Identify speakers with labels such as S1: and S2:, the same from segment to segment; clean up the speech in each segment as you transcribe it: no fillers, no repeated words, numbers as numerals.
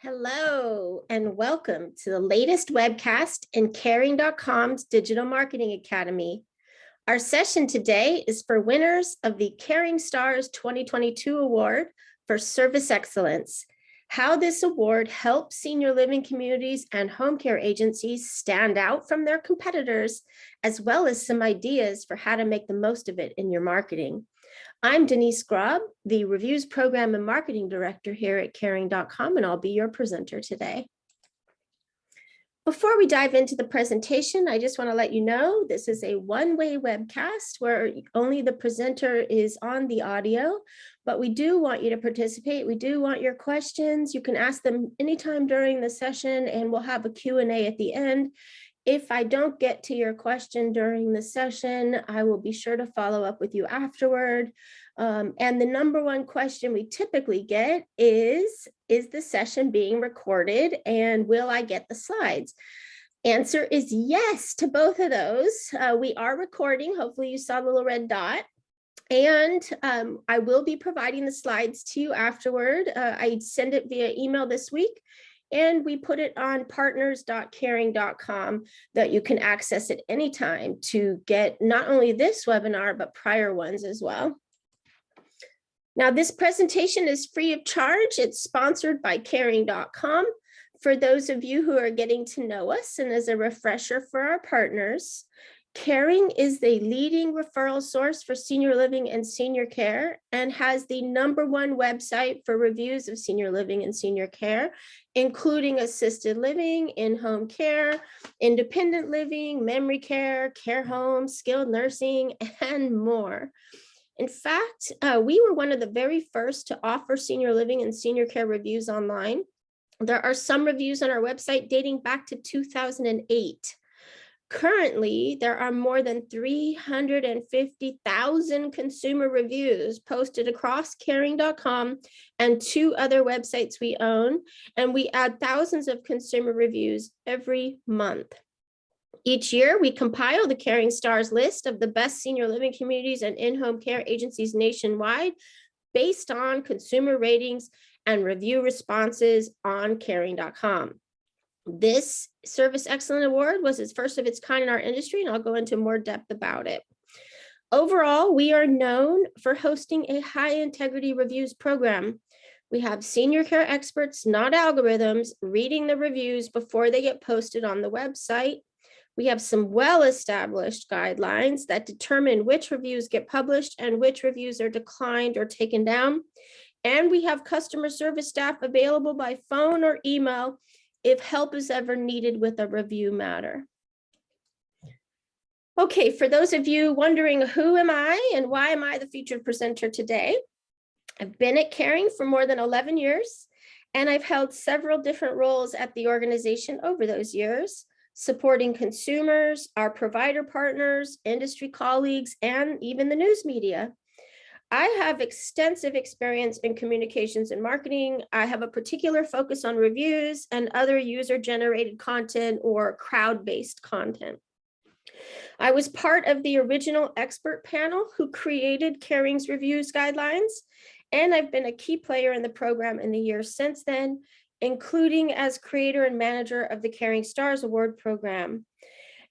S1: Hello, and welcome to the latest webcast in Caring.com's Digital Marketing Academy. Our session today is for winners of the Caring Stars 2022 Award for Service Excellence, how this award helps senior living communities and home care agencies stand out from their competitors, as well as some ideas for how to make the most of it in your marketing. I'm Denise Grubb, the Reviews Program and Marketing Director here at Caring.com, and I'll be your presenter today. Before we dive into the presentation, I just want to let you know this is a one-way webcast where only the presenter is on the audio, but we do want you to participate. We do want your questions. You can ask them anytime during the session, and we'll have a Q&A at the end. If I don't get to your question during the session, I will be sure to follow up with you afterward. And the number one question we typically get is the session being recorded and will I get the slides? Answer is yes to both of those. We are recording. Hopefully you saw the little red dot. And I will be providing the slides to you afterward. I send it via email this week. And we put it on partners.caring.com that you can access at any time to get not only this webinar, but prior ones as well. Now, this presentation is free of charge. It's sponsored by Caring.com. For those of you who are getting to know us, and as a refresher for our partners, Caring is the leading referral source for senior living and senior care and has the #1 website for reviews of senior living and senior care, including assisted living, in-home care, independent living, memory care, care homes, skilled nursing, and more. In fact, we were one of the very first to offer senior living and senior care reviews online. There are some reviews on our website dating back to 2008. Currently, there are more than 350,000 consumer reviews posted across Caring.com and 2 other websites we own, and we add thousands of consumer reviews every month. Each year, we compile the Caring Stars list of the best senior living communities and in-home care agencies nationwide based on consumer ratings and review responses on Caring.com. This Service Excellence Award was its first of its kind in our industry, and I'll go into more depth about it. Overall, we are known for hosting a high-integrity reviews program. We have senior care experts, not algorithms, reading the reviews before they get posted on the website. We have some well-established guidelines that determine which reviews get published and which reviews are declined or taken down. And we have customer service staff available by phone or email if help is ever needed with a review matter. Okay, for those of you wondering who am I and why am I the featured presenter today, I've been at Caring for more than 11 years, and I've held several different roles at the organization over those years, supporting consumers, our provider partners, industry colleagues, and even the news media. I have extensive experience in communications and marketing. I have a particular focus on reviews and other user-generated content or crowd-based content. I was part of the original expert panel who created Caring's reviews guidelines, and I've been a key player in the program in the years since then, including as creator and manager of the Caring Stars Award program.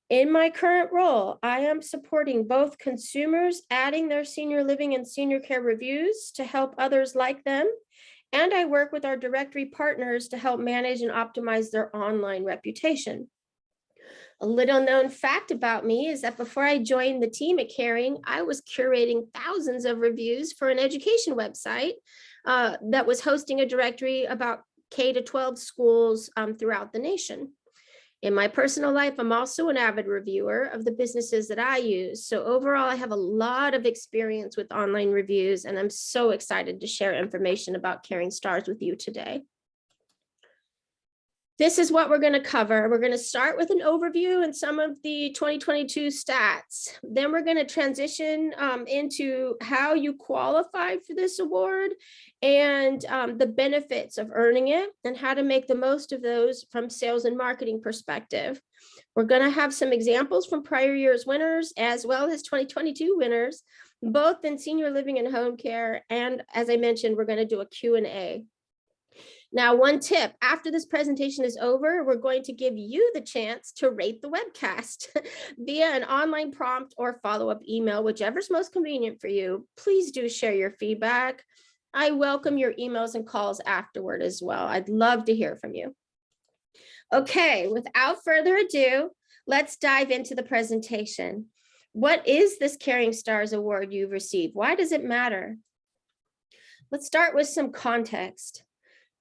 S1: In my current role, I am supporting both consumers adding their senior living and senior care reviews to help others like them, and I work with our directory partners to help manage and optimize their online reputation. A little known fact about me is that before I joined the team at Caring, I was curating thousands of reviews for an education website that was hosting a directory about K-12 schools throughout the nation. In my personal life, I'm also an avid reviewer of the businesses that I use. So overall, I have a lot of experience with online reviews, and I'm so excited to share information about Caring Stars with you today. This is what we're going to cover. We're going to start with an overview and some of the 2022 stats. Then we're going to transition into how you qualify for this award and the benefits of earning it and how to make the most of those from sales and marketing perspective. We're going to have some examples from prior year's winners as well as 2022 winners, both in senior living and home care. And as I mentioned, we're going to do a Q&A. Now, one tip, after this presentation is over, we're going to give you the chance to rate the webcast via an online prompt or follow-up email, whichever's most convenient for you. Please do share your feedback. I welcome your emails and calls afterward as well. I'd love to hear from you. Okay, without further ado, let's dive into the presentation. What is this Caring Stars Award you've received? Why does it matter? Let's start with some context.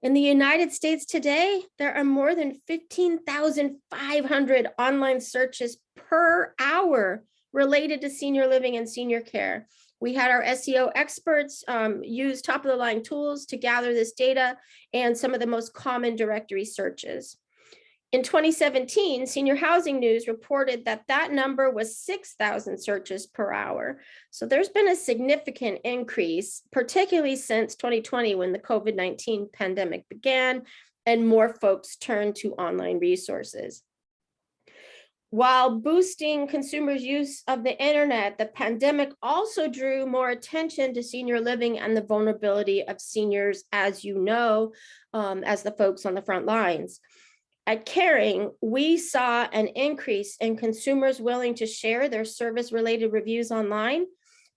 S1: In the United States today, there are more than 15,500 online searches per hour related to senior living and senior care. We had our SEO experts use top-of-the-line tools to gather this data and some of the most common directory searches. In 2017, Senior Housing News reported that that number was 6,000 searches per hour. So there's been a significant increase, particularly since 2020 when the COVID-19 pandemic began and more folks turned to online resources. While boosting consumers' use of the internet, the pandemic also drew more attention to senior living and the vulnerability of seniors, as you know, as the folks on the front lines. At Caring, we saw an increase in consumers willing to share their service-related reviews online,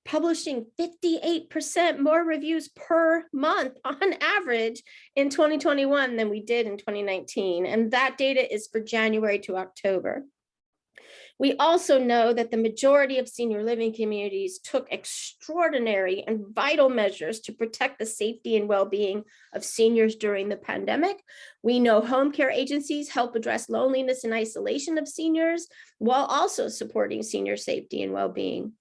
S1: publishing 58% more reviews per month on average in 2021 than we did in 2019. And that data is for January to October. We also know that the majority of senior living communities took extraordinary and vital measures to protect the safety and well-being of seniors during the pandemic. We know home care agencies help address loneliness and isolation of seniors while also supporting senior safety and well-being.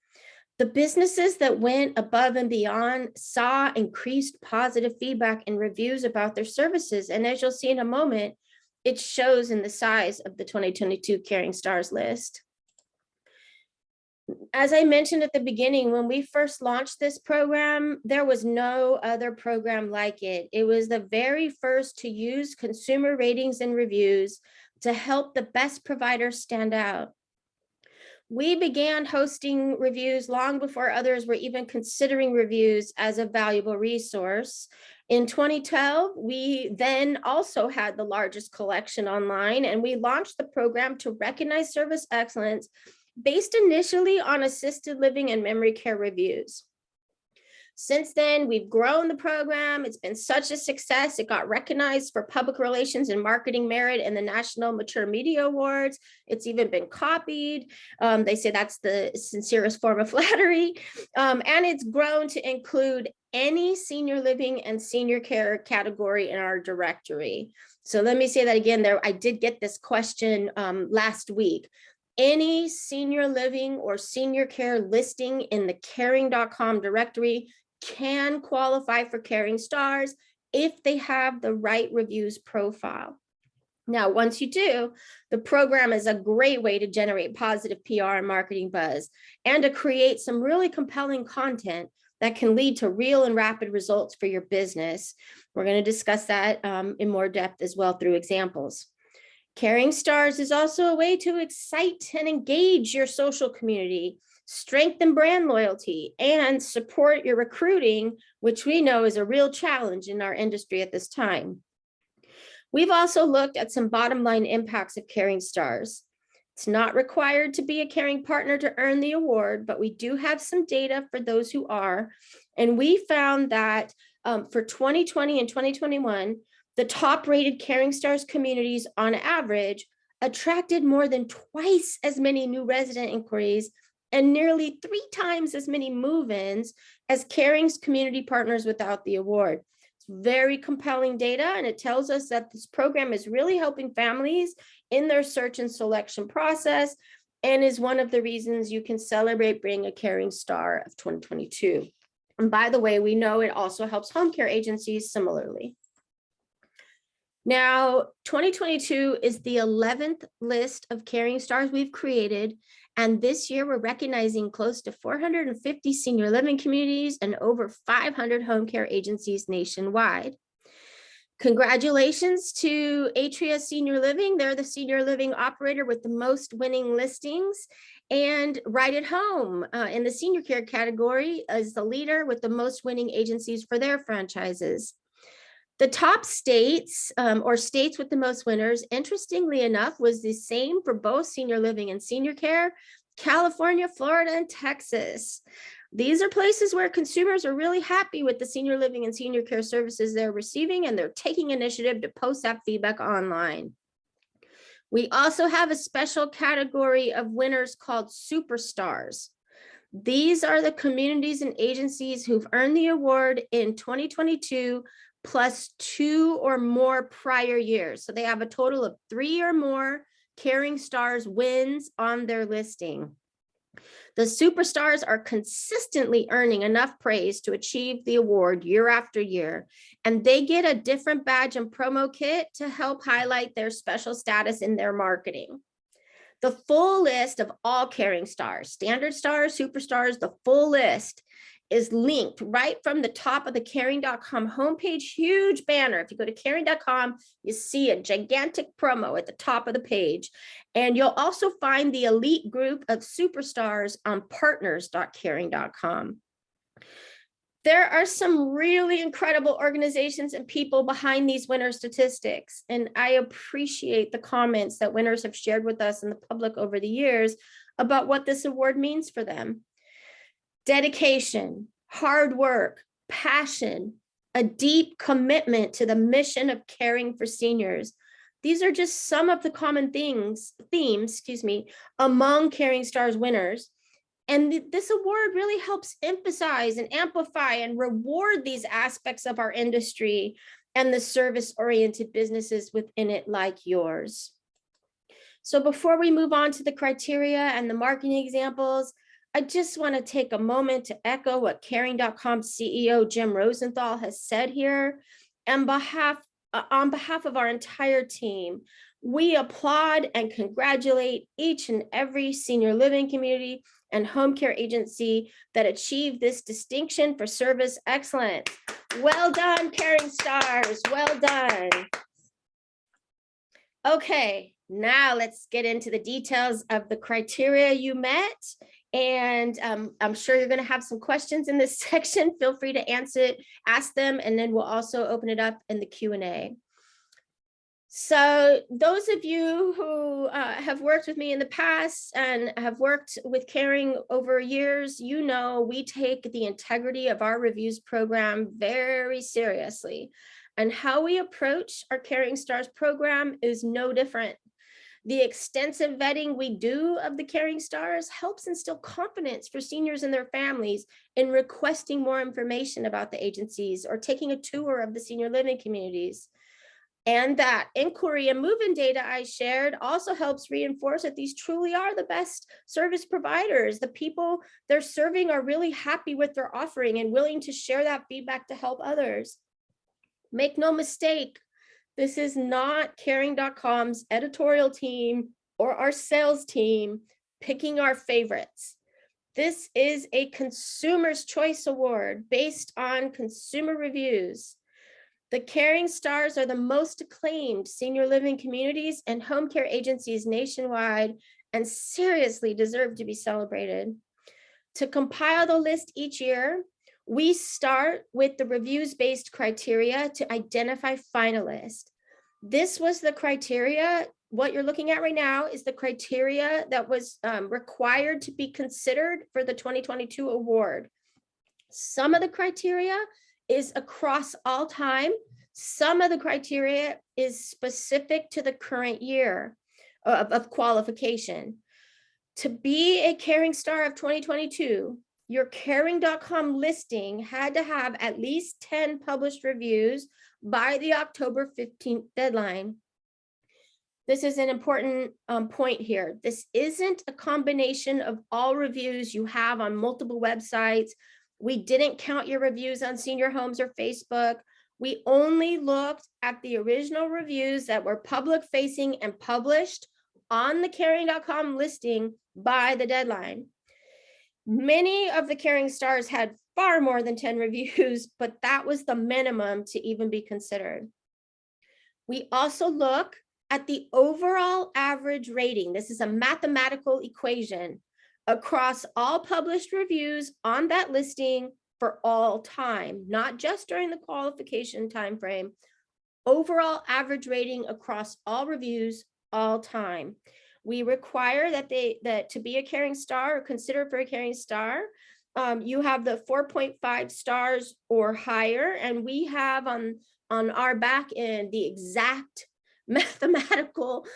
S1: The businesses that went above and beyond saw increased positive feedback and reviews about their services. And as you'll see in a moment, it shows in the size of the 2022 Caring Stars list. As I mentioned at the beginning, when we first launched this program, there was no other program like it. It was the very first to use consumer ratings and reviews to help the best providers stand out. We began hosting reviews long before others were even considering reviews as a valuable resource. In 2012, we then also had the largest collection online, and we launched the program to recognize service excellence based initially on assisted living and memory care reviews. Since then, we've grown the program. It's been such a success. It got recognized for public relations and marketing merit in the National Mature Media Awards. It's even been copied. They say that's the sincerest form of flattery. And it's grown to include any senior living and senior care category in our directory. So let me say that again there. I did get this question last week. Any senior living or senior care listing in the caring.com directory can qualify for Caring Stars if they have the right reviews profile. Now, once you do, the program is a great way to generate positive PR and marketing buzz and to create some really compelling content that can lead to real and rapid results for your business. We're going to discuss that in more depth as well through examples. Caring Stars is also a way to excite and engage your social community, strengthen brand loyalty, and support your recruiting, which we know is a real challenge in our industry at this time. We've also looked at some bottom line impacts of Caring Stars. It's not required to be a caring partner to earn the award, but we do have some data for those who are. And we found that for 2020 and 2021, the top rated Caring Stars communities on average attracted more than twice as many new resident inquiries and nearly 3 times as many move-ins as Caring's community partners without the award. It's very compelling data, and it tells us that this program is really helping families in their search and selection process and is one of the reasons you can celebrate being a Caring Star of 2022. And by the way, we know it also helps home care agencies similarly. Now, 2022 is the 11th list of Caring Stars we've created, and this year we're recognizing close to 450 senior living communities and over 500 home care agencies nationwide. Congratulations to Atria Senior Living. They're the senior living operator with the most winning listings, and Right at Home in the senior care category is the leader with the most winning agencies for their franchises. The top states or states with the most winners, interestingly enough, was the same for both senior living and senior care: California, Florida, and Texas. These are places where consumers are really happy with the senior living and senior care services they're receiving, and they're taking initiative to post that feedback online. We also have a special category of winners called superstars. These are the communities and agencies who've earned the award in 2022 plus 2 or more prior years. So they have a total of 3 or more Caring Stars wins on their listing. The superstars are consistently earning enough praise to achieve the award year after year, and they get a different badge and promo kit to help highlight their special status in their marketing. The full list of all Caring Stars, standard stars, superstars, the full list is linked right from the top of the caring.com homepage, huge banner. If you go to caring.com, you see a gigantic promo at the top of the page. And you'll also find the elite group of superstars on partners.caring.com. There are some really incredible organizations and people behind these winner statistics, and I appreciate the comments that winners have shared with us in the public over the years about what this award means for them. Dedication, hard work, passion, a deep commitment to the mission of caring for seniors. These are just some of the common themes, among Caring Stars winners. And this award really helps emphasize and amplify and reward these aspects of our industry and the service-oriented businesses within it like yours. So before we move on to the criteria and the marketing examples, I just want to take a moment to echo what Caring.com CEO Jim Rosenthal has said here. And on behalf of our entire team, we applaud and congratulate each and every senior living community and home care agency that achieved this distinction for service excellence. Well done, Caring Stars, well done. Okay, now let's get into the details of the criteria you met. And I'm sure you're going to have some questions in this section. Feel free to ask them, and then we'll also open it up in the Q&A. So those of you who have worked with me in the past and have worked with Caring over years, you know we take the integrity of our reviews program very seriously. And how we approach our Caring Stars program is no different. The extensive vetting we do of the Caring Stars helps instill confidence for seniors and their families in requesting more information about the agencies or taking a tour of the senior living communities. And that inquiry and move-in data I shared also helps reinforce that these truly are the best service providers. The people they're serving are really happy with their offering and willing to share that feedback to help others. Make no mistake, this is not Caring.com's editorial team or our sales team picking our favorites. This is a Consumer's Choice Award based on consumer reviews. The Caring Stars are the most acclaimed senior living communities and home care agencies nationwide and seriously deserve to be celebrated. To compile the list each year, we start with the reviews-based criteria to identify finalists. This was the criteria. What you're looking at right now is the criteria that was required to be considered for the 2022 award. Some of the criteria is across all time. Some of the criteria is specific to the current year of qualification. To be a Caring Star of 2022, your Caring.com listing had to have at least 10 published reviews by the October 15th deadline. This is an important point here. This isn't a combination of all reviews you have on multiple websites. We didn't count your reviews on Senior Homes or Facebook. We only looked at the original reviews that were public facing and published on the Caring.com listing by the deadline. Many of the Caring Stars had far more than 10 reviews, but that was the minimum to even be considered. We also look at the overall average rating. This is a mathematical equation across all published reviews on that listing for all time, not just during the qualification time frame. Overall average rating across all reviews, all time. We require that to be a caring star or considered for a caring star, you have the 4.5 stars or higher, and we have on our back end the exact mathematical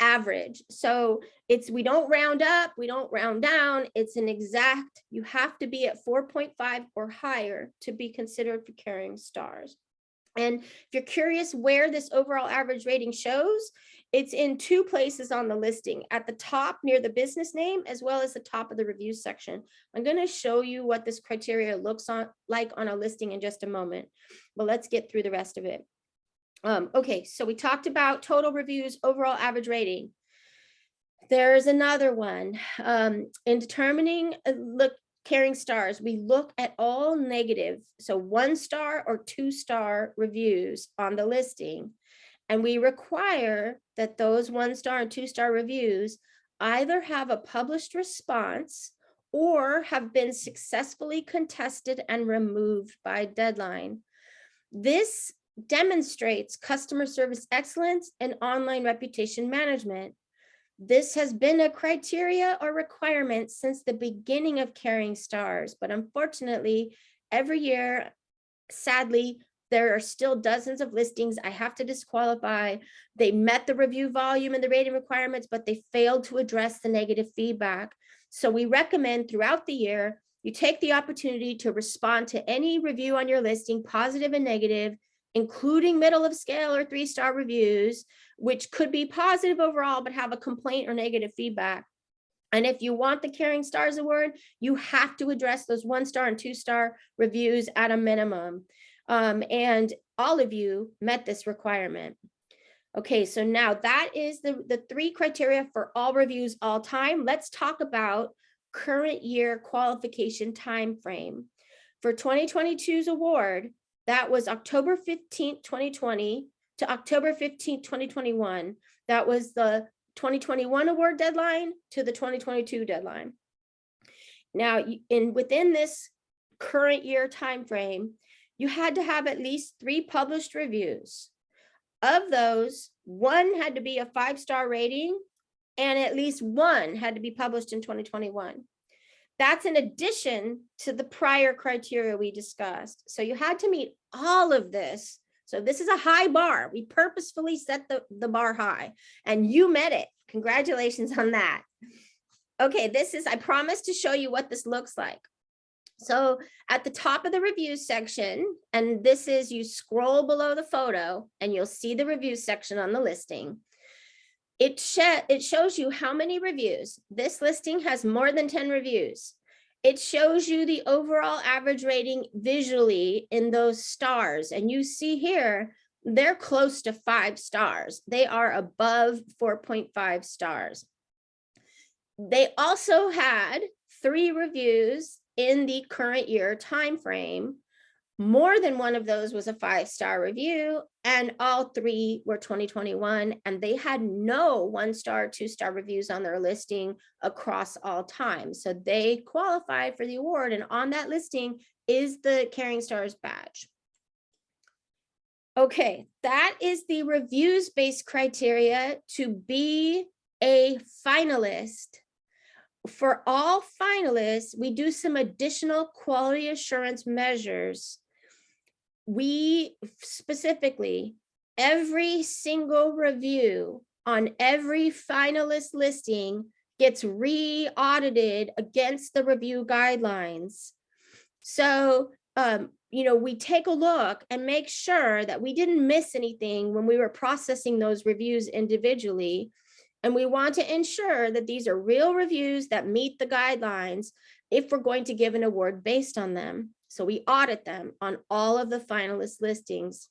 S1: average. So we don't round up, we don't round down, it's an exact, you have to be at 4.5 or higher to be considered for caring stars. And if you're curious where this overall average rating shows, it's in two places on the listing, at the top near the business name, as well as the top of the review section. I'm going to show you what this criteria looks like on a listing in just a moment, but let's get through the rest of it. Okay, so we talked about total reviews, overall average rating. There's another one. In determining caring stars, we look at all negative, so 1-star or 2-star reviews on the listing, and we require that those 1-star and 2-star reviews either have a published response or have been successfully contested and removed by deadline. This demonstrates customer service excellence and online reputation management. This has been a criteria or requirement since the beginning of Caring Stars, but unfortunately, every year, sadly, there are still dozens of listings I have to disqualify. They met the review volume and the rating requirements, but they failed to address the negative feedback. So we recommend throughout the year, you take the opportunity to respond to any review on your listing, positive and negative, including middle of scale or 3-star reviews, which could be positive overall, but have a complaint or negative feedback. And if you want the Caring Stars Award, you have to address those 1-star and 2-star reviews at a minimum. And all of you met this requirement. Okay, so now that is the 3 criteria for all reviews, all time. Let's talk about current year qualification time frame. For 2022's award, that was October 15th, 2020 to October 15th, 2021. That was the 2021 award deadline to the 2022 deadline. Now, within this current year time frame, you had to have at least 3 published reviews. Of those, 1 had to be a 5-star rating, and at least 1 had to be published in 2021. That's in addition to the prior criteria we discussed. So you had to meet all of this. So this is a high bar. We purposefully set the bar high, and you met it. Congratulations on that. Okay, I promised to show you what this looks like. So at the top of the review section, and this is, you scroll below the photo and you'll see the review section on the listing. It shows you how many reviews. This listing has more than 10 reviews. It shows you the overall average rating visually in those stars. And you see here, they're close to 5 stars. They are above 4.5 stars. They also had 3 reviews in the current year timeframe. More than one of those was a 5-star review, and all 3 were 2021, and they had no 1-star, 2-star reviews on their listing across all time. So they qualified for the award, and on that listing is the Caring Stars badge. Okay, that is the reviews-based criteria to be a finalist. For all finalists, we do some additional quality assurance measures. We specifically, every single review on every finalist listing gets re-audited against the review guidelines. So, we take a look and make sure that we didn't miss anything when we were processing those reviews individually. And we want to ensure that these are real reviews that meet the guidelines if we're going to give an award based on them. So we audit them on all of the finalist listings.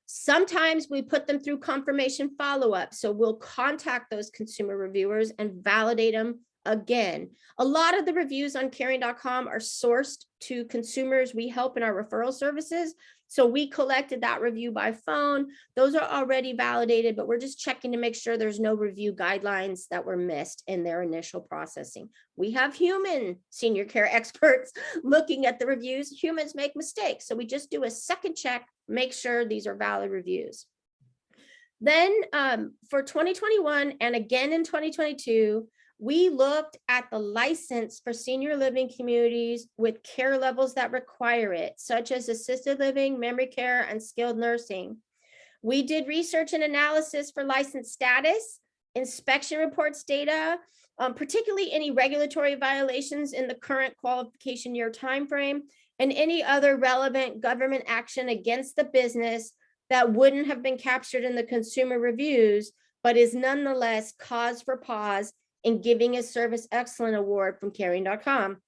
S1: Sometimes we put them through confirmation follow-up. So we'll contact those consumer reviewers and validate them again. A lot of the reviews on caring.com are sourced to consumers we help in our referral services. So we collected that review by phone. Those are already validated, but we're just checking to make sure there's no review guidelines that were missed in their initial processing. We have human senior care experts looking at the reviews. Humans make mistakes. So we just do a second check, make sure these are valid reviews. Then for 2021 and again in 2022, we looked at the license for senior living communities with care levels that require it, such as assisted living, memory care, and skilled nursing. We did research and analysis for license status, inspection reports data, particularly any regulatory violations in the current qualification year timeframe, and any other relevant government action against the business that wouldn't have been captured in the consumer reviews, but is nonetheless cause for pause in giving a service excellent award from caring.com.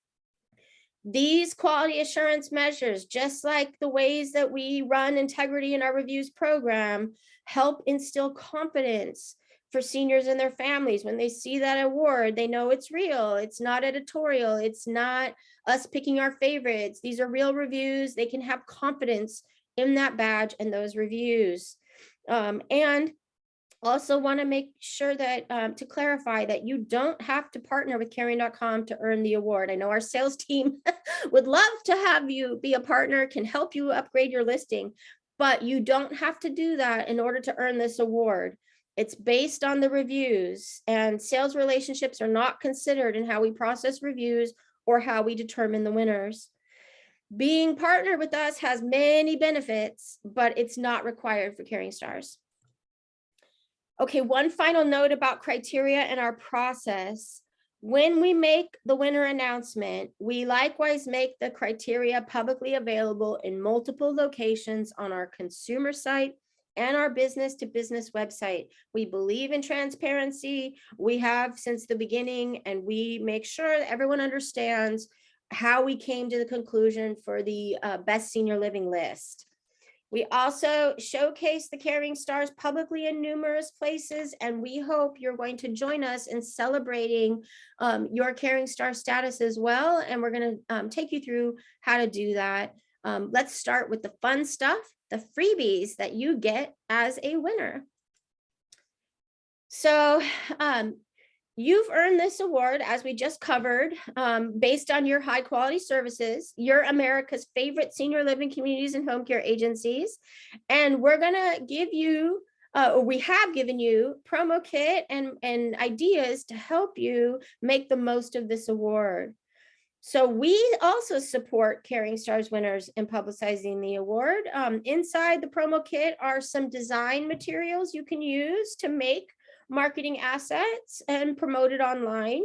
S1: These quality assurance measures, just like the ways that we run integrity in our reviews program, help instill confidence for seniors and their families. When they see that award, they know it's real. It's not editorial. It's not us picking our favorites. These are real reviews. They can have confidence in that badge and those reviews. And also want to make sure that to clarify that you don't have to partner with caring.com to earn the award. I know our sales team would love to have you be a partner, can help you upgrade your listing, but you don't have to do that in order to earn this award. It's based on the reviews, and sales relationships are not considered in how we process reviews or how we determine the winners. Being partnered with us has many benefits, but it's not required for Caring Stars. Okay, one final note about criteria and our process. When we make the winner announcement, we likewise make the criteria publicly available in multiple locations on our consumer site and our business to business website. We believe in transparency. We have since the beginning, and we make sure that everyone understands how we came to the conclusion for the best senior living list. We also showcase the Caring Stars publicly in numerous places, and we hope you're going to join us in celebrating your Caring Star status as well. And we're going to take you through how to do that. Let's start with the fun stuff, the freebies that you get as a winner. So you've earned this award, as we just covered, based on your high quality services. You're America's favorite senior living communities and home care agencies. And we're gonna give you, or we have given you, promo kit and ideas to help you make the most of this award. So we also support Caring Stars winners in publicizing the award. Inside the promo kit are some design materials you can use to make marketing assets and promote it online.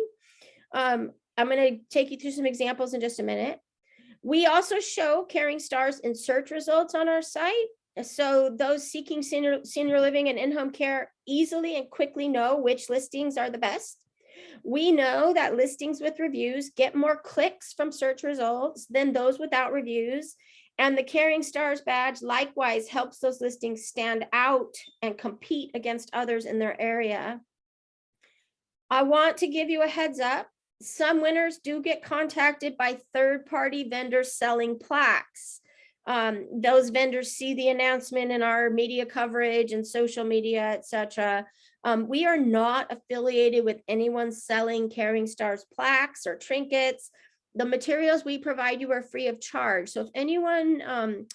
S1: I'm going to take you through some examples in just a minute. We also show Caring Stars in search results on our site, so those seeking senior living and in-home care easily and quickly know which listings are the best. We know that listings with reviews get more clicks from search results than those without reviews. And the Caring Stars badge likewise helps those listings stand out and compete against others in their area. I want to give you a heads up. Some winners do get contacted by third-party vendors selling plaques. Those vendors see the announcement in our media coverage and social media, etc. We are not affiliated with anyone selling Caring Stars plaques or trinkets. The materials we provide you are free of charge. So if anyone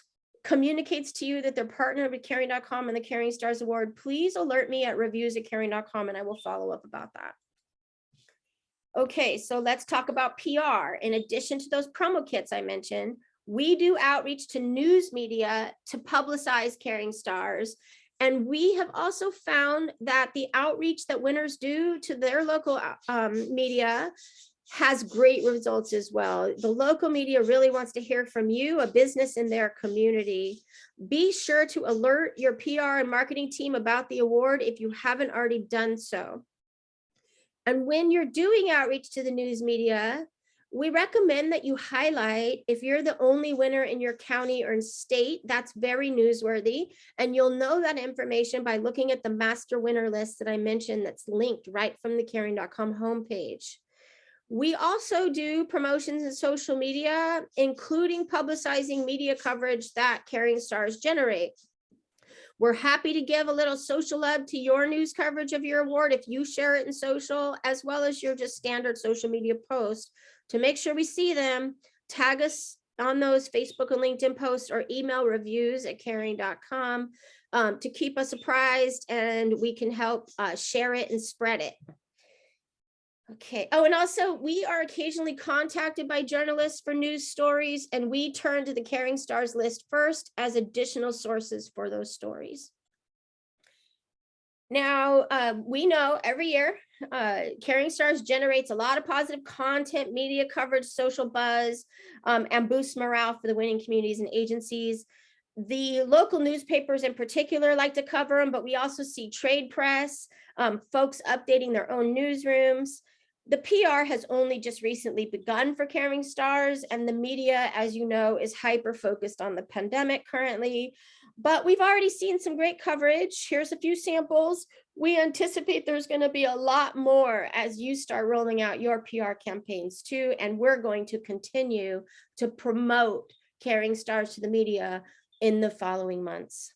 S1: communicates to you that they're partnered with caring.com and the Caring Stars Award, please alert me at reviews@caring.com and I will follow up about that. Okay, so let's talk about PR. In addition to those promo kits I mentioned, we do outreach to news media to publicize Caring Stars. And we have also found that the outreach that winners do to their local media has great results as well. The local media really wants to hear from you, a business in their community. Be sure to alert your PR and marketing team about the award if you haven't already done so. And when you're doing outreach to the news media, we recommend that you highlight if you're the only winner in your county or state. That's very newsworthy. And you'll know that information by looking at the master winner list that I mentioned that's linked right from the caring.com homepage. We also do promotions in social media, including publicizing media coverage that Caring Stars generate. We're happy to give a little social love to your news coverage of your award if you share it in social, as well as your just standard social media posts. To make sure we see them, tag us on those Facebook and LinkedIn posts, or email reviews@caring.com to keep us apprised, and we can help share it and spread it. Okay. Oh, and also we are occasionally contacted by journalists for news stories, and we turn to the Caring Stars list first as additional sources for those stories. Now, we know every year, Caring Stars generates a lot of positive content, media coverage, social buzz, and boosts morale for the winning communities and agencies. The local newspapers in particular like to cover them, but we also see trade press, folks updating their own newsrooms. The PR has only just recently begun for Caring Stars, and the media, as you know, is hyper focused on the pandemic currently. But we've already seen some great coverage. Here's a few samples. We anticipate there's going to be a lot more as you start rolling out your PR campaigns too, and we're going to continue to promote Caring Stars to the media in the following months.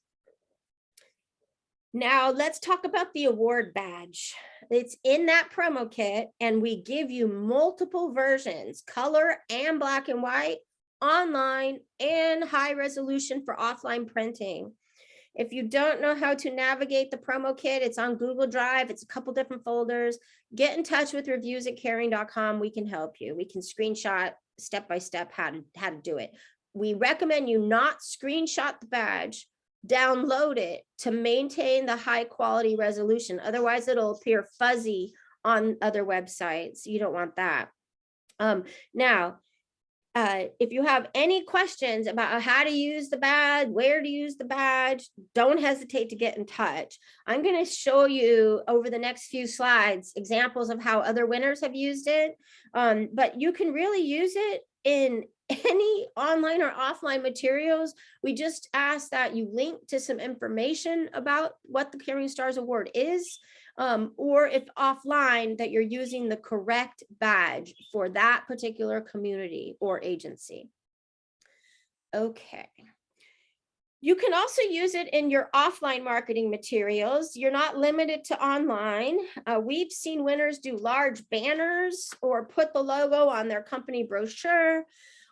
S1: Now let's talk about the award badge. It's in that promo kit, and we give you multiple versions, color and black and white, online and high resolution for offline printing. If you don't know how to navigate the promo kit, it's on Google Drive. It's a couple different folders. Get in touch with reviews@caring.com. We can help you. We can screenshot step-by-step how to do it. We recommend you not screenshot the badge, download it to maintain the high quality resolution. Otherwise, it'll appear fuzzy on other websites. You don't want that. Now, if you have any questions about how to use the badge, where to use the badge, don't hesitate to get in touch. I'm going to show you over the next few slides examples of how other winners have used it, but you can really use it in any online or offline materials. We just ask that you link to some information about what the Caring Stars Award is, or if offline, that you're using the correct badge for that particular community or agency. Okay. You can also use it in your offline marketing materials. You're not limited to online. We've seen winners do large banners or put the logo on their company brochure.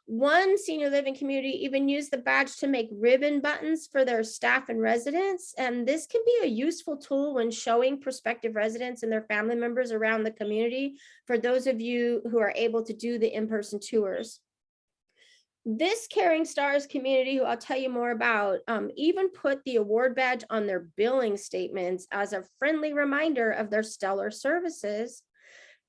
S1: One senior living community even used the badge to make ribbon buttons for their staff and residents. And this can be a useful tool when showing prospective residents and their family members around the community, for those of you who are able to do the in-person tours. This Caring Stars community, who I'll tell you more about, even put the award badge on their billing statements as a friendly reminder of their stellar services.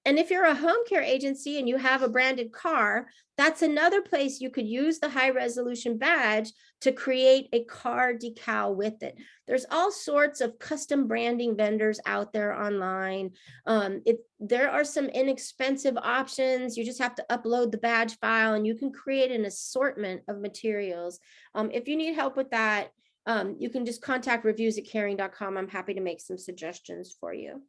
S1: And if you're a home care agency and you have a branded car, that's another place you could use the high resolution badge to create a car decal with it. There's all sorts of custom branding vendors out there online. There are some inexpensive options. You just have to upload the badge file and you can create an assortment of materials. If you need help with that, you can just contact reviews@caring.com. I'm happy to make some suggestions for you.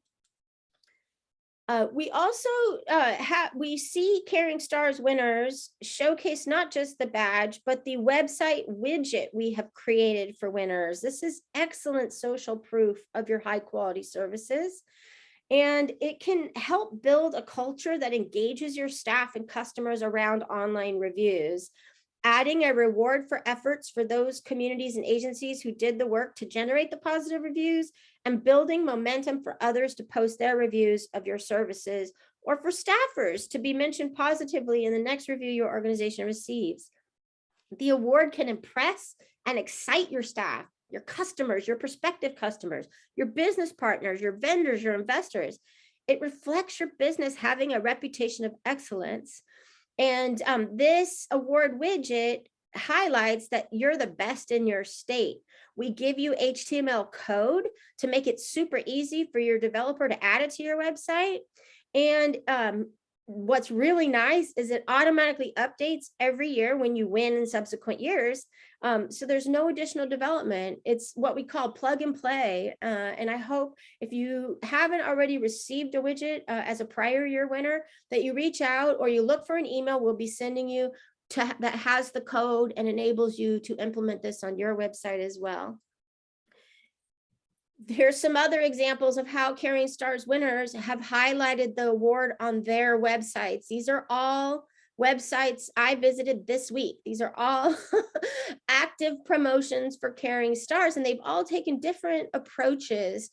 S1: We also we see Caring Stars winners showcase not just the badge, but the website widget we have created for winners. This is excellent social proof of your high quality services, and it can help build a culture that engages your staff and customers around online reviews. Adding a reward for efforts for those communities and agencies who did the work to generate the positive reviews, and building momentum for others to post their reviews of your services, or for staffers to be mentioned positively in the next review your organization receives. The award can impress and excite your staff, your customers, your prospective customers, your business partners, your vendors, your investors. It reflects your business having a reputation of excellence. And this award widget highlights that you're the best in your state. We give you HTML code to make it super easy for your developer to add it to your website. And what's really nice is it automatically updates every year when you win in subsequent years. So there's no additional development. It's what we call plug and play. And I hope if you haven't already received a widget as a prior year winner, that you reach out or you look for an email we'll be sending you that has the code and enables you to implement this on your website as well. Here's some other examples of how Caring Stars winners have highlighted the award on their websites. These are all websites I visited this week. These are all active promotions for Caring Stars, and they've all taken different approaches.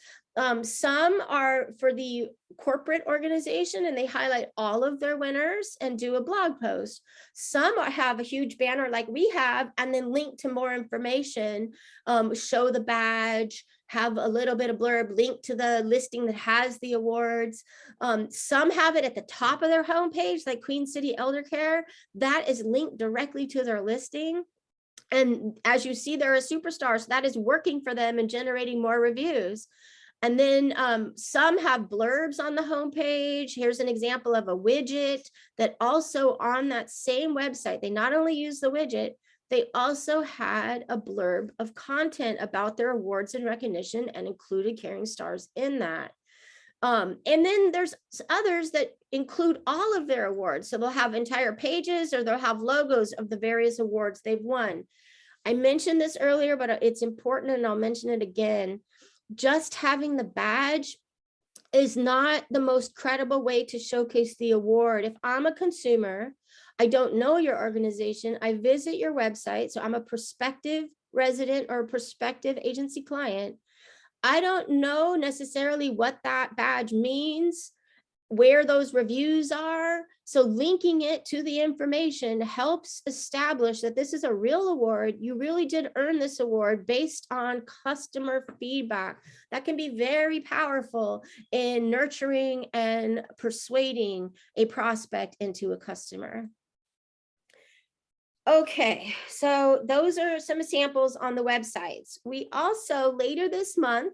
S1: Some are for the corporate organization and they highlight all of their winners and do a blog post. Some have a huge banner like we have and then link to more information, show the badge, have a little bit of blurb, link to the listing that has the awards. Some have it at the top of their homepage, like Queen City Elder Care. That is linked directly to their listing. And as you see, they're a superstar, so that is working for them and generating more reviews. And then some have blurbs on the homepage. Here's an example of a widget that also on that same website, they not only use the widget, they also had a blurb of content about their awards and recognition and included Caring Stars in that. And then there's others that include all of their awards. So they'll have entire pages or they'll have logos of the various awards they've won. I mentioned this earlier, but it's important and I'll mention it again. Just having the badge is not the most credible way to showcase the award. If I'm a consumer, I don't know your organization, I visit your website, so I'm a prospective resident or a prospective agency client, I don't know necessarily what that badge means, where those reviews are. So linking it to the information helps establish that this is a real award. You really did earn this award based on customer feedback. That can be very powerful in nurturing and persuading a prospect into a customer. Okay, so those are some samples on the websites. We also, later this month,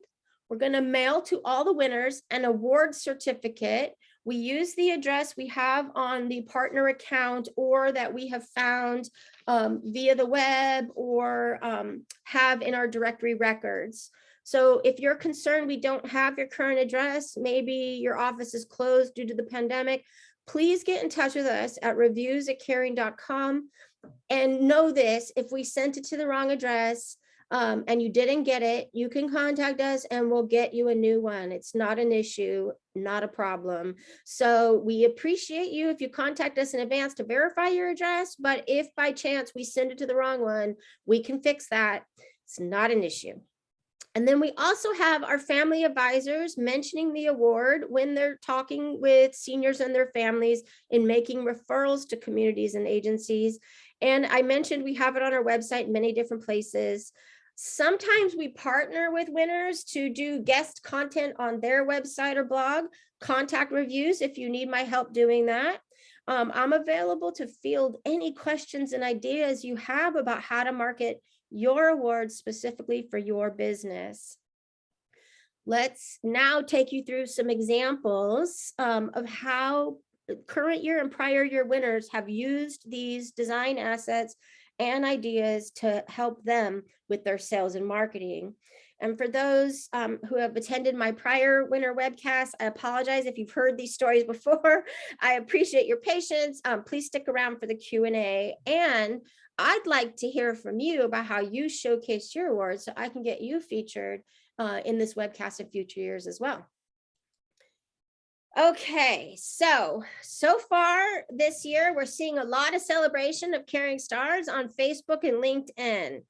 S1: we're going to mail to all the winners an award certificate. We use the address we have on the partner account or that we have found via the web or have in our directory records. So if you're concerned we don't have your current address, maybe your office is closed due to the pandemic, please get in touch with us at reviews@caring.com. And know this, if we sent it to the wrong address and you didn't get it, you can contact us and we'll get you a new one. It's not an issue, not a problem. So we appreciate you if you contact us in advance to verify your address, but if by chance we send it to the wrong one, we can fix that. It's not an issue. And then we also have our family advisors mentioning the award when they're talking with seniors and their families in making referrals to communities and agencies. And I mentioned we have it on our website in many different places. Sometimes we partner with winners to do guest content on their website or blog, contact reviews if you need my help doing that. I'm available to field any questions and ideas you have about how to market your awards specifically for your business. Let's now take you through some examples of how current year and prior year winners have used these design assets and ideas to help them with their sales and marketing. And for those who have attended my prior winner webcast, I apologize if you've heard these stories before. I appreciate your patience. Please stick around for the Q&A. And I'd like to hear from you about how you showcase your awards so I can get you featured in this webcast in future years as well. Okay, so far this year, we're seeing a lot of celebration of Caring Stars on Facebook and LinkedIn.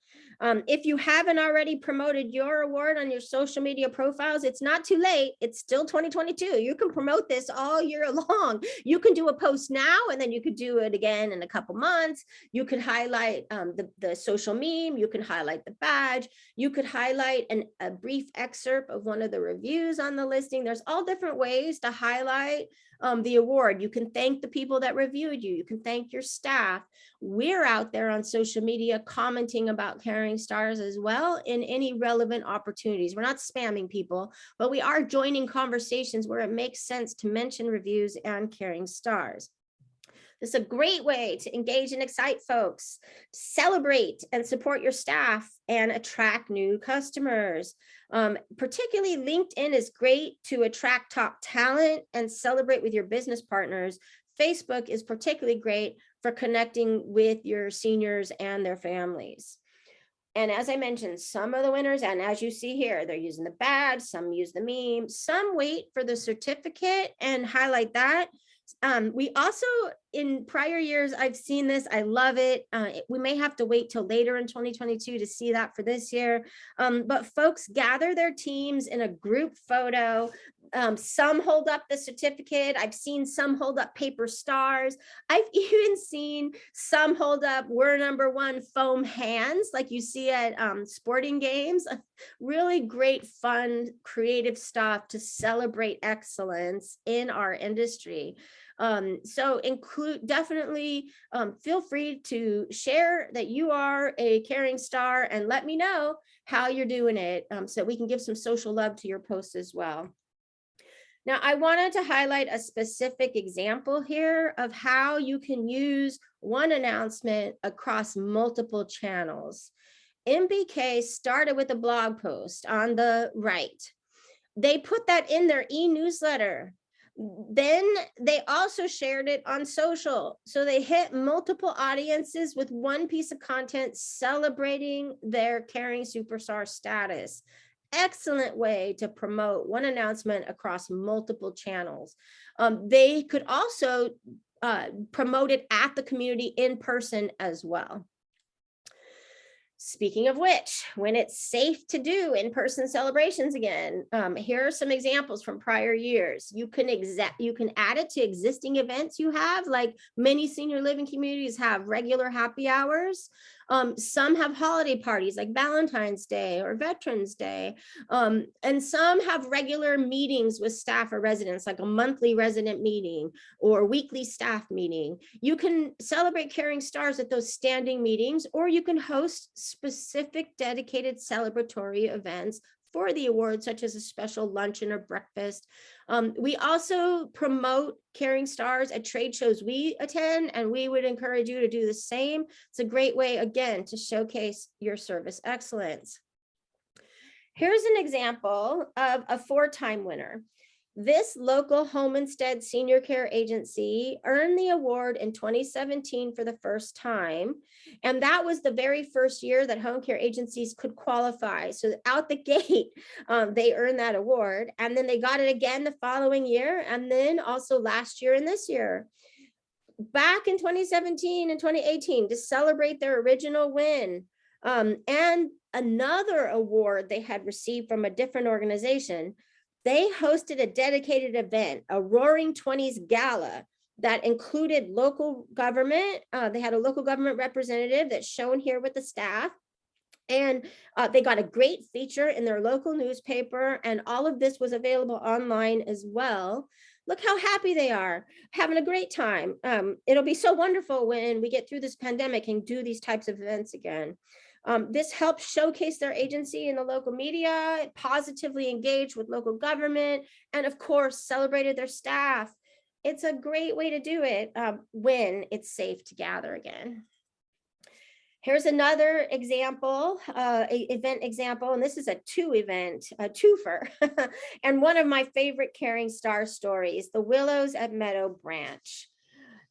S1: If you haven't already promoted your award on your social media profiles, it's not too late. It's still 2022. You can promote this all year long. You can do a post now, and then you could do it again in a couple months. You could highlight the social meme. You can highlight the badge. You could highlight a brief excerpt of one of the reviews on the listing. There's all different ways to highlight the award. You can thank the people that reviewed you. You can thank your staff. We're out there on social media commenting about Caring Stars as well in any relevant opportunities. We're not spamming people, but we are joining conversations where it makes sense to mention reviews and Caring Stars. This is a great way to engage and excite folks, celebrate and support your staff, and attract new customers. Particularly LinkedIn is great to attract top talent and celebrate with your business partners. Facebook is particularly great for connecting with your seniors and their families. And as I mentioned, some of the winners, and as you see here, they're using the badge, some use the meme, some wait for the certificate and highlight that. We also, in prior years, I've seen this, I love it. We may have to wait till later in 2022 to see that for this year. But folks gather their teams in a group photo. Some hold up the certificate. I've seen some hold up paper stars. I've even seen some hold up "we're number one" foam hands, like you see at sporting games. Really great, fun, creative stuff to celebrate excellence in our industry. So definitely feel free to share that you are a caring star and let me know how you're doing it, so we can give some social love to your posts as well. Now, I wanted to highlight a specific example here of how you can use one announcement across multiple channels. MBK started with a blog post on the right. They put that in their e-newsletter. Then they also shared it on social. So they hit multiple audiences with one piece of content celebrating their caring superstar status. Excellent way to promote one announcement across multiple channels. They could also promote it at the community in person as well. Speaking of which, when it's safe to do in-person celebrations again, here are some examples from prior years. You can add it to existing events you have, like many senior living communities have regular happy hours. Some have holiday parties like Valentine's Day or Veterans Day. And some have regular meetings with staff or residents, like a monthly resident meeting or weekly staff meeting. You can celebrate caring stars at those standing meetings, or you can host specific dedicated celebratory events for the awards, such as a special luncheon or breakfast. We also promote caring stars at trade shows we attend, and we would encourage you to do the same. It's a great way, again, to showcase your service excellence. Here's an example of a 4-time winner. This local home instead senior care agency earned the award in 2017 for the first time. And that was the very first year that home care agencies could qualify. So out the gate, they earned that award. And then they got it again the following year, and then also last year and this year. Back in 2017 and 2018 to celebrate their original win. And another award they had received from a different organization, they hosted a dedicated event, a Roaring 20s Gala, that included local government. They had a local government representative that's shown here with the staff. And they got a great feature in their local newspaper, and all of this was available online as well. Look how happy they are, having a great time. It'll be so wonderful when we get through this pandemic and do these types of events again. This helps showcase their agency in the local media, positively engaged with local government, and of course, celebrated their staff. It's a great way to do it when it's safe to gather again. Here's another example, event example, and this is a twofer, and one of my favorite caring star stories, the Willows at Meadow Branch.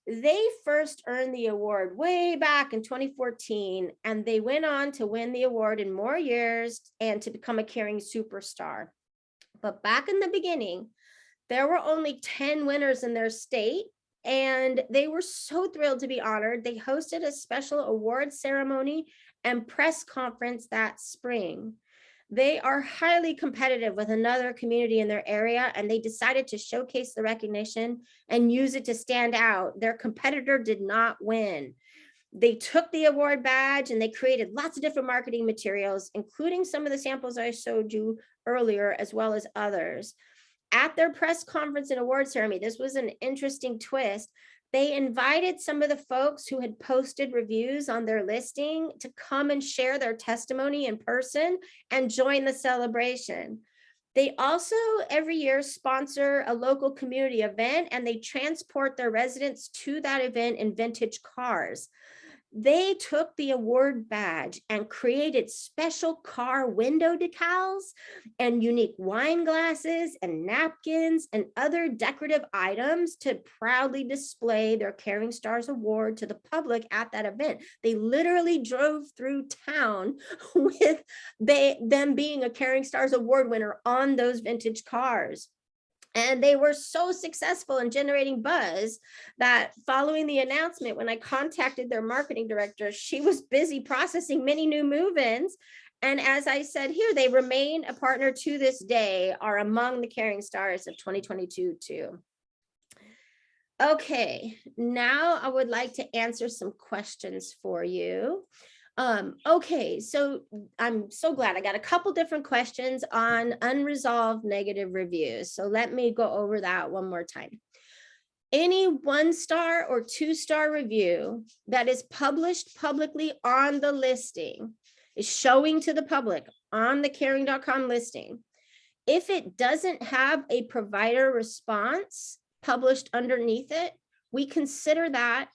S1: They first earned the award way back in 2014, and they went on to win the award in more years and to become a caring superstar. But back in the beginning, there were only 10 winners in their state, and they were so thrilled to be honored. They hosted a special award ceremony and press conference that spring. They are highly competitive with another community in their area, and they decided to showcase the recognition and use it to stand out. Their competitor did not win. They took the award badge and they created lots of different marketing materials, including some of the samples I showed you earlier, as well as others. At their press conference and award ceremony, this was an interesting twist. They invited some of the folks who had posted reviews on their listing to come and share their testimony in person and join the celebration. They also every year sponsor a local community event, and they transport their residents to that event in vintage cars. They took the award badge and created special car window decals and unique wine glasses and napkins and other decorative items to proudly display their Caring Stars Award to the public at that event. They literally drove through town with them being a Caring Stars Award winner on those vintage cars. And they were so successful in generating buzz that following the announcement, when I contacted their marketing director, she was busy processing many new move-ins. And as I said here, they remain a partner to this day, are among the Caring Stars of 2022 too. Okay, now I would like to answer some questions for you. Okay, so I'm so glad I got a couple different questions on unresolved negative reviews. So let me go over that one more time. Any 1-star or 2-star review that is published publicly on the listing, is showing to the public on the caring.com listing. If it doesn't have a provider response published underneath it, we consider that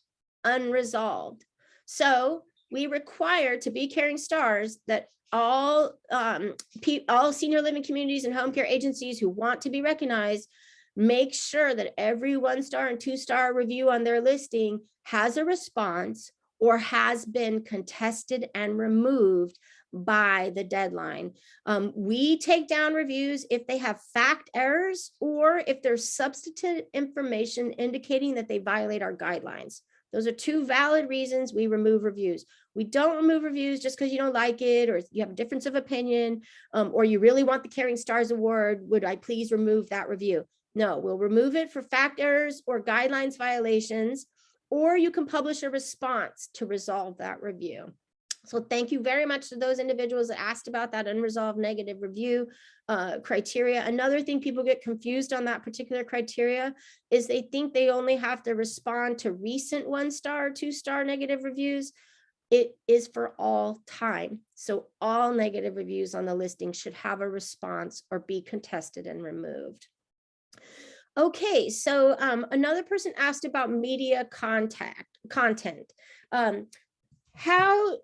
S1: unresolved. So we require to be Caring Stars that all senior living communities and home care agencies who want to be recognized make sure that every 1-star and 2-star review on their listing has a response or has been contested and removed by the deadline. We take down reviews if they have fact errors or if there's substantive information indicating that they violate our guidelines. Those are 2 valid reasons we remove reviews. We don't remove reviews just because you don't like it or you have a difference of opinion, or you really want the Caring Stars Award. Would I please remove that review? No, we'll remove it for fact errors or guidelines violations, or you can publish a response to resolve that review. So thank you very much to those individuals that asked about that unresolved negative review criteria. Another thing people get confused on that particular criteria is they think they only have to respond to recent 1-star, 2-star negative reviews. It is for all time. So all negative reviews on the listing should have a response or be contested and removed. Okay, so another person asked about media content. How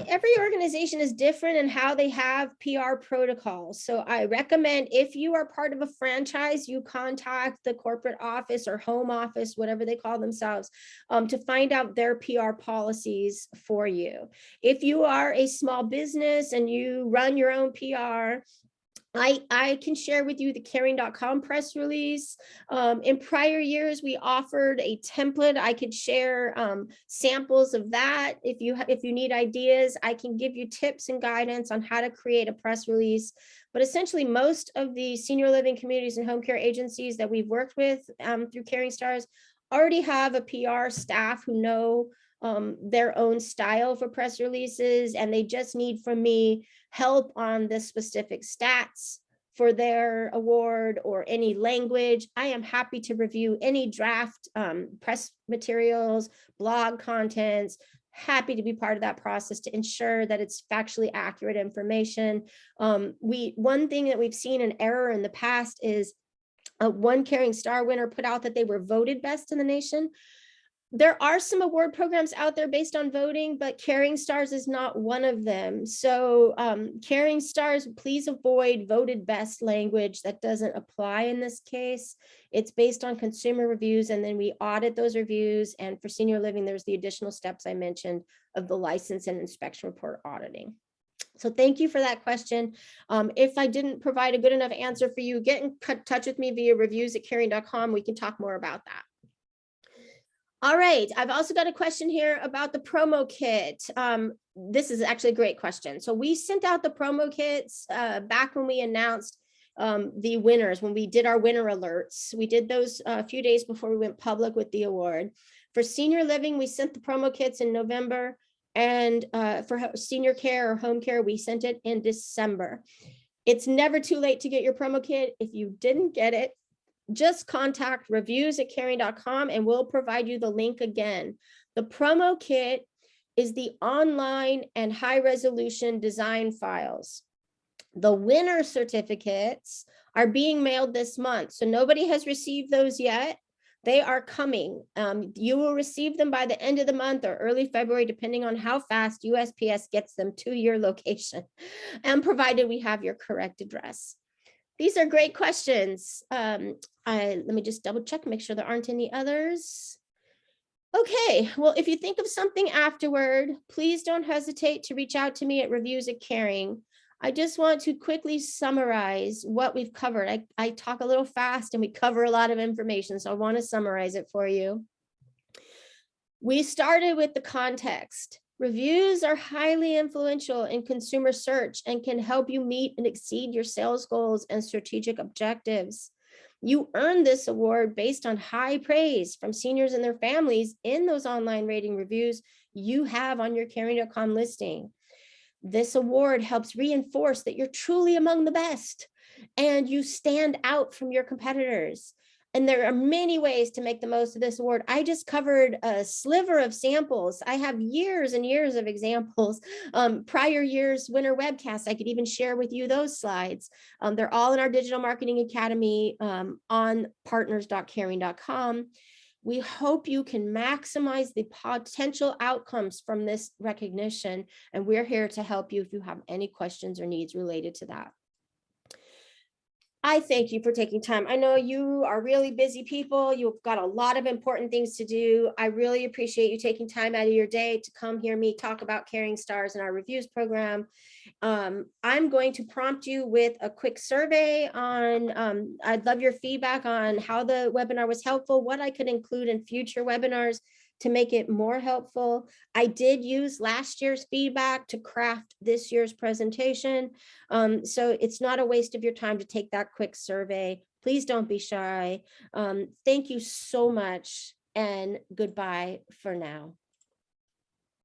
S1: every organization is different in how they have PR protocols. So I recommend if you are part of a franchise, you contact the corporate office or home office, whatever they call themselves, to find out their PR policies for you. If you are a small business and you run your own PR, I can share with you the caring.com press release. In prior years, we offered a template. I could share samples of that. If you need ideas, I can give you tips and guidance on how to create a press release. But essentially, most of the senior living communities and home care agencies that we've worked with through Caring Stars already have a PR staff who know their own style for press releases, and they just need from me help on the specific stats for their award or any language. I am happy to review any draft press materials, blog contents, happy to be part of that process to ensure that it's factually accurate information. One thing that we've seen an error in the past is one Caring Star winner put out that they were voted best in the nation. There are some award programs out there based on voting, but Caring Stars is not one of them. So Caring Stars, please avoid voted best language. That doesn't apply in this case. It's based on consumer reviews, and then we audit those reviews. And for senior living, there's the additional steps I mentioned of the license and inspection report auditing. So thank you for that question. If I didn't provide a good enough answer for you, get in touch with me via reviews@caring.com. We can talk more about that. All right, I've also got a question here about the promo kit. This is actually a great question. So we sent out the promo kits back when we announced the winners, when we did our winner alerts. We did those a few days before we went public with the award. For senior living, we sent the promo kits in November, and for senior care or home care, we sent it in December. It's never too late to get your promo kit. If you didn't get it, just contact reviews@caring.com and we'll provide you the link again. The promo kit is the online and high resolution design files. The winner certificates are being mailed this month. So nobody has received those yet. They are coming. You will receive them by the end of the month or early February, depending on how fast USPS gets them to your location, and provided we have your correct address. These are great questions. Let me just double check, make sure there aren't any others. Okay, well, if you think of something afterward, please don't hesitate to reach out to me at Reviews@Caring. I just want to quickly summarize what we've covered. I talk a little fast and we cover a lot of information, so I want to summarize it for you. We started with the context. Reviews are highly influential in consumer search and can help you meet and exceed your sales goals and strategic objectives. You earned this award based on high praise from seniors and their families in those online rating reviews you have on your Caring.com listing. This award helps reinforce that you're truly among the best and you stand out from your competitors. And there are many ways to make the most of this award. I just covered a sliver of samples. I have years and years of examples. Prior years winter webcasts, I could even share with you those slides. They're all in our Digital Marketing Academy on partners.caring.com. We hope you can maximize the potential outcomes from this recognition, and we're here to help you if you have any questions or needs related to that. I thank you for taking time. I know you are really busy people. You've got a lot of important things to do. I really appreciate you taking time out of your day to come hear me talk about Caring Stars and our reviews program. I'm going to prompt you with a quick survey on, I'd love your feedback on how the webinar was helpful, what I could include in future webinars to make it more helpful. I did use last year's feedback to craft this year's presentation. So it's not a waste of your time to take that quick survey. Please don't be shy. Thank you so much, and goodbye for now.